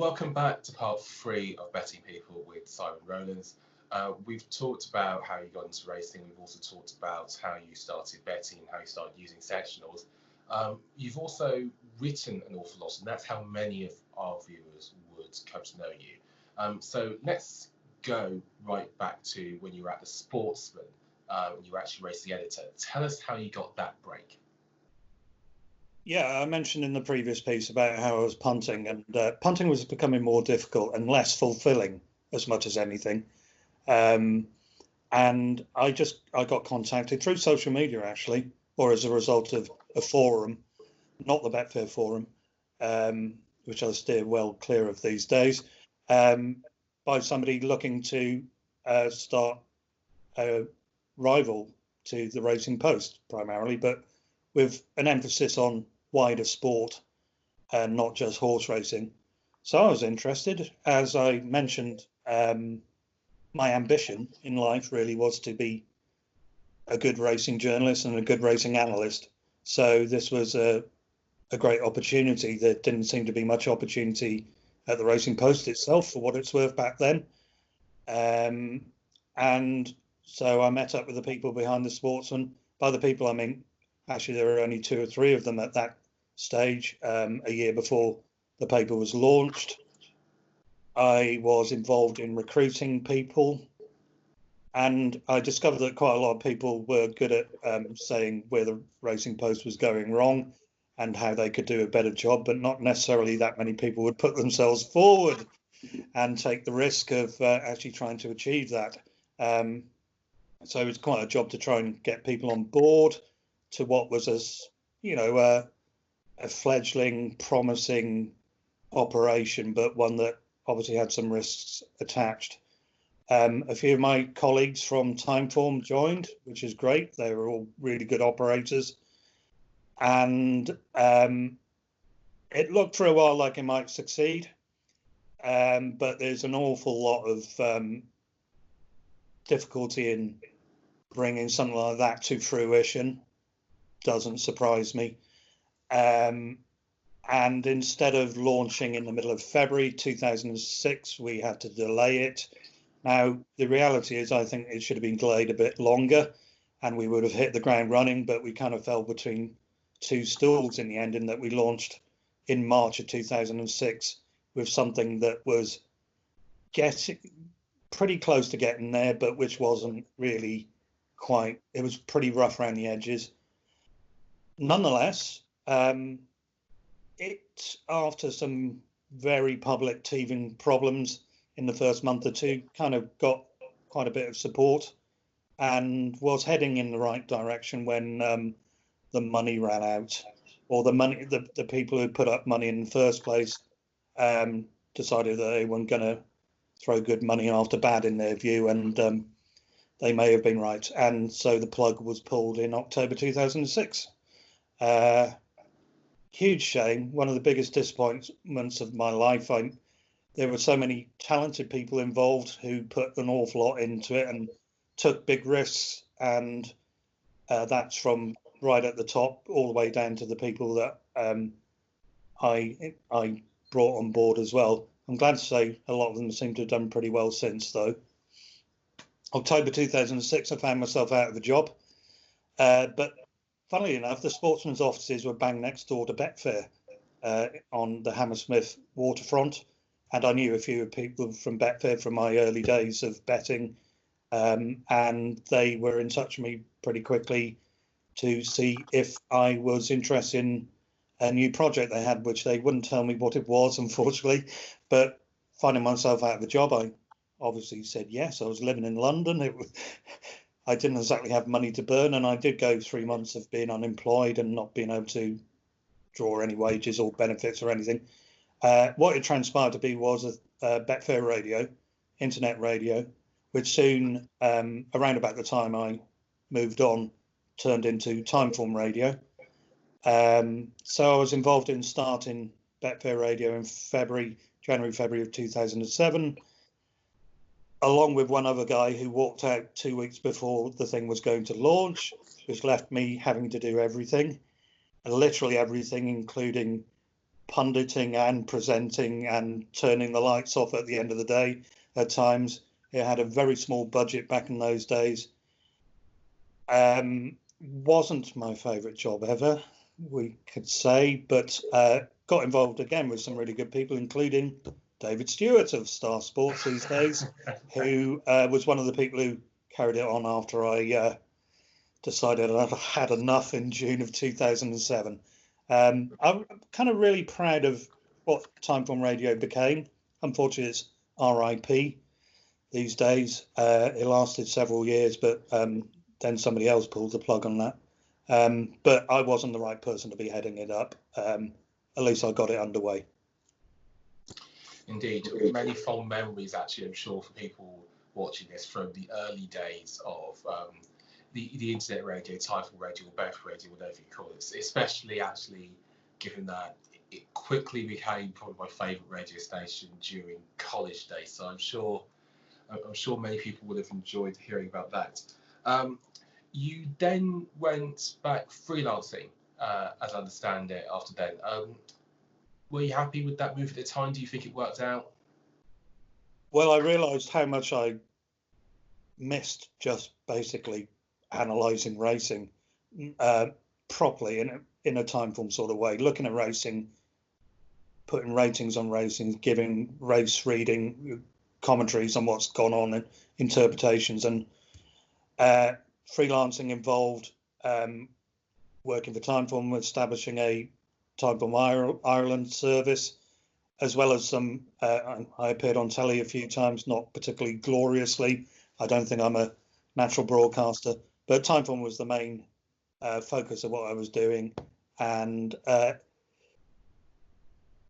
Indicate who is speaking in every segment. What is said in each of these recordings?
Speaker 1: Welcome back to part 3 of Betting People with Simon Rowlands. We've talked about how you got into racing. We've also talked about how you started betting, how you started using sectionals. You've also written an awful lot, and that's how many of our viewers would come to know you. So let's go right back to when you were at the Sportsman, and you were actually racing editor. Tell us how you got that break.
Speaker 2: Yeah, I mentioned in the previous piece about how I was punting, and punting was becoming more difficult and less fulfilling as much as anything. And I got contacted through social media, actually, or as a result of a forum, not the Betfair forum, which I steer well clear of these days, by somebody looking to start a rival to the Racing Post primarily, but with an emphasis on wider sport and not just horse racing. So I was interested. As I mentioned, my ambition in life really was to be a good racing journalist and a good racing analyst. So this was a great opportunity. There didn't seem to be much opportunity at the Racing Post itself, for what it's worth back then. And so I met up with the people behind the Sportsman. By the people, I mean, actually, there were only 2 or 3 of them at that stage, a year before the paper was launched. I was involved in recruiting people, and I discovered that quite a lot of people were good at saying where the Racing Post was going wrong and how they could do a better job, but not necessarily that many people would put themselves forward and take the risk of actually trying to achieve that. So it's quite a job to try and get people on board to what was a fledgling, promising operation, but one that obviously had some risks attached. A few of my colleagues from Timeform joined, which is great. They were all really good operators. And it looked for a while like it might succeed. But there's an awful lot of difficulty in bringing something like that to fruition. Doesn't surprise me. And instead of launching in the middle of February 2006, we had to delay it. Now, the reality is, I think it should have been delayed a bit longer and we would have hit the ground running, but we kind of fell between 2 stools in the end, in that we launched in March of 2006 with something that was getting pretty close to getting there, but which wasn't really quite, it was pretty rough around the edges. Nonetheless, it, after some very public teething problems in the first month or 2, kind of got quite a bit of support and was heading in the right direction when the money ran out, or the people who put up money in the first place decided that they weren't going to throw good money after bad in their view, and they may have been right. And so the plug was pulled in October 2006. Huge shame, one of the biggest disappointments of my life. There were so many talented people involved who put an awful lot into it and took big risks, and that's from right at the top all the way down to the people that I brought on board as well. I'm glad to say a lot of them seem to have done pretty well since, though. October 2006, I found myself out of a job, but funnily enough, the Sportsman's offices were bang next door to Betfair on the Hammersmith waterfront. And I knew a few people from Betfair from my early days of betting. And they were in touch with me pretty quickly to see if I was interested in a new project they had, which they wouldn't tell me what it was, unfortunately. But finding myself out of a job, I obviously said yes. I was living in London. I didn't exactly have money to burn, and I did go 3 months of being unemployed and not being able to draw any wages or benefits or anything. What it transpired to be was a Betfair radio, internet radio, which soon, around about the time I moved on, turned into Timeform Radio. So I was involved in starting Betfair Radio in January, February of 2007, along with one other guy who walked out 2 weeks before the thing was going to launch, which left me having to do everything, literally everything, including punditing and presenting and turning the lights off at the end of the day at times. It had a very small budget back in those days. Wasn't my favourite job ever, we could say, but got involved again with some really good people, including David Stewart of Star Sports these days, who was one of the people who carried it on after I decided I'd had enough in June of 2007. I'm kind of really proud of what Timeform Radio became. Unfortunately, it's RIP these days. It lasted several years, but then somebody else pulled the plug on that. But I wasn't the right person to be heading it up. At least I got it underway.
Speaker 1: Indeed, many fond memories, actually, I'm sure, for people watching this from the early days of the internet radio, Timeform Radio, or Betfair Radio, whatever you call it, especially actually given that it quickly became probably my favourite radio station during college days. So I'm sure many people would have enjoyed hearing about that. You then went back freelancing, as I understand it, after then. Were you happy with that move at the time? Do you think it worked out?
Speaker 2: Well, I realised how much I missed just basically analysing racing properly in a Timeform sort of way, looking at racing, putting ratings on racing, giving race reading commentaries on what's gone on and interpretations, and freelancing involved working for Timeform, establishing a Timeform Ireland service, as well as some. I appeared on telly a few times, not particularly gloriously. I don't think I'm a natural broadcaster, but Timeform was the main focus of what I was doing, and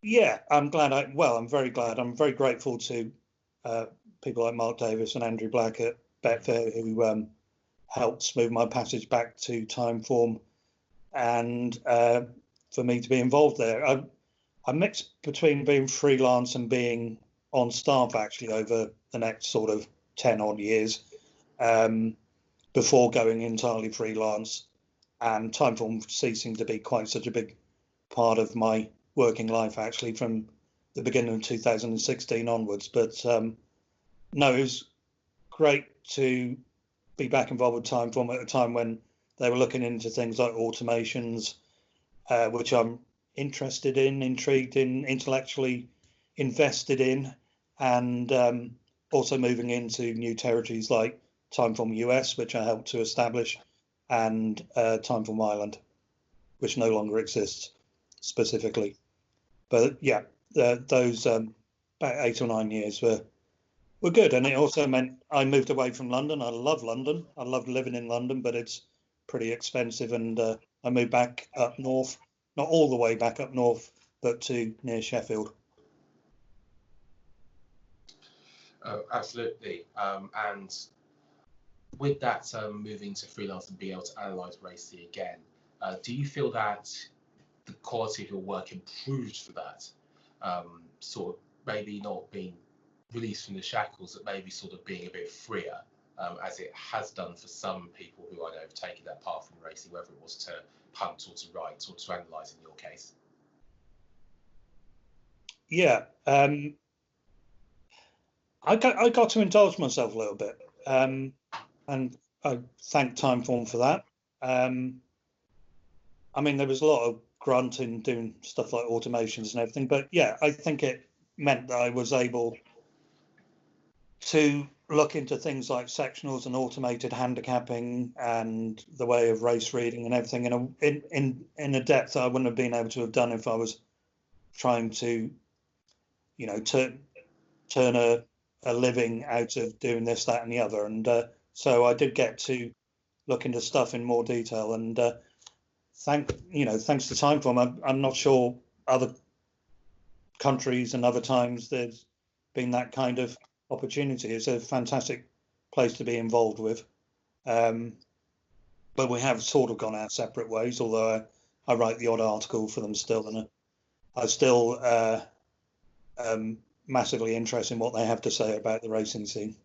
Speaker 2: yeah, I'm very glad. I'm very grateful to people like Mark Davis and Andrew Black at Betfair who helped smooth my passage back to Timeform, and for me to be involved there. I mixed between being freelance and being on staff actually over the next sort of 10 odd years before going entirely freelance, and Timeform ceasing to be quite such a big part of my working life actually from the beginning of 2016 onwards. But no, it was great to be back involved with Timeform at a time when they were looking into things like automations, which I'm interested in, intrigued in, intellectually invested in, and also moving into new territories like Timeform US, which I helped to establish, and Timeform Ireland, which no longer exists specifically. But yeah, those about 8 or 9 years were good, and it also meant I moved away from London. I love London. I love living in London, but it's pretty expensive, and I moved back up north, not all the way back up north, but to near Sheffield.
Speaker 1: Absolutely. And with that moving to freelance and being able to analyse racing again, do you feel that the quality of your work improved for that? Sort of maybe not being released from the shackles, but maybe sort of being a bit freer, as it has done for some people who I know have taken that path from racing, whether it was to punt or to write or to analyse in your case.
Speaker 2: Yeah, I got to indulge myself a little bit, and I thank Timeform for that. I mean, there was a lot of grunting, doing stuff like automations and everything, but yeah, I think it meant that I was able to look into things like sectionals and automated handicapping and the way of race reading and everything in a depth I wouldn't have been able to have done if I was trying to, you know, turn a living out of doing this, that, and the other. And so I did get to look into stuff in more detail. And thanks to Timeform, I'm not sure other countries and other times there's been that kind of opportunity. It's a fantastic place to be involved with. But we have sort of gone our separate ways, although I write the odd article for them still, and I still massively interested in what they have to say about the racing scene.